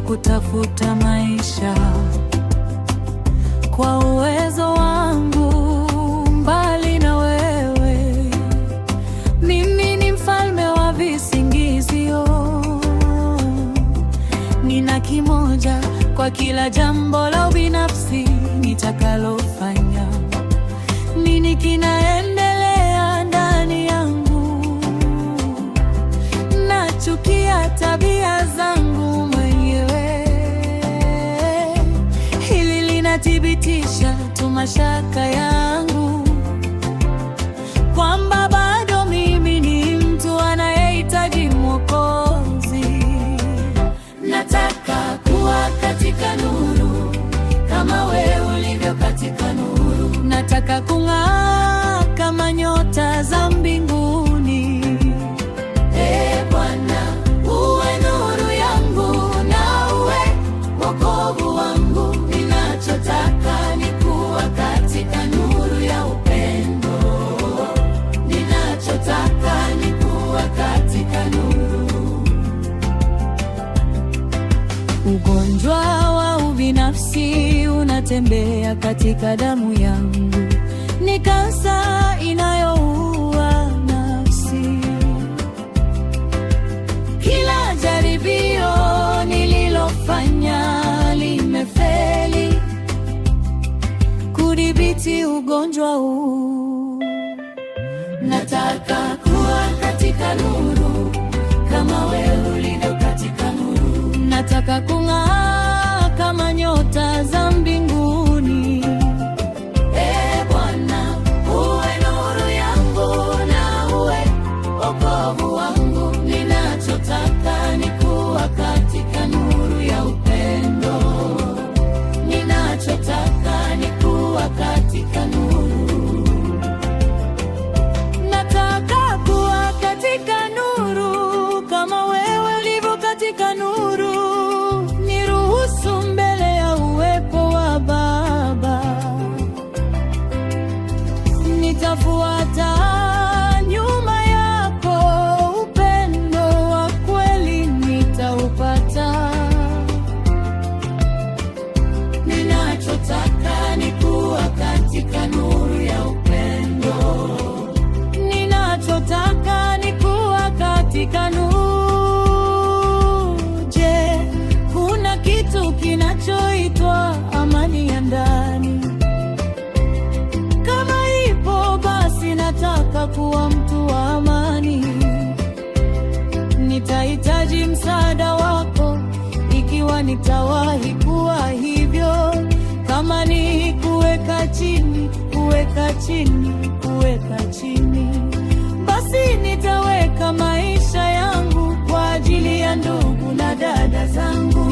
kutafuta maisha kwa uwezo wangu, mbali na wewe. Mimi ni mfalme wa visingizio, nina kimoja kwa kila jambo la ubinafsi nitakalofanya. Nini kinaendelea ndani yangu? Nachukia tabia zangu mwenyewe. Hili linathibitisha tu mashaka yangu kwamba bado mimi ni mtu anayehitaji Mwokozi. Nataka kuwa katika nuru kama wewe ulivyo katika nuru. Nataka kung'aa kama nyota za mbinguni. Bwana, uwe nuru yangu na uwe wokovu wangu. Ninachotaka ni kuwa katika nuru ya upendo. Ninachotaka ni kuwa katika nuru. Ugonjwa wa ubinafsi unatembea katika damu yangu, ni kansa inayoua nafsi. Kila jaribio nililofanya limefeli kudhibiti ugonjwa huu. Nataka kuwa katika nuru kama wewe ulivyo katika nuru. Nataka kung'aa kama nyota za mbinguni. Bwana, uwe nuru yangu na uwe wokovu wangu. Ninachotaka ni kuwa katika nuru ya upendo. Ninachotaka ni kuwa katika nuru. Nataka kuwa katika nuru kama wewe ulivyo katika nuru. Niruhusu mbele ya uwepo wa Baba. Nitafuata nyuma yako, upendo wa kweli nitaupata. Ninachotaka ni kuwa katika nuru ya upendo. Ninachotaka ni kuwa katika nuru. Je, kuna kitu kinachoitwa amani ya ndani? Kama ipo, basi nataka kuwa mtu wa amani. Nitahitaji msaada wako ikiwa nitawahi kuwa hivyo. Kama ni kuweka chini, kuweka chini, kuweka chini, basi nitaweka maisha yangu kwa ajili ya ndugu na dada zangu.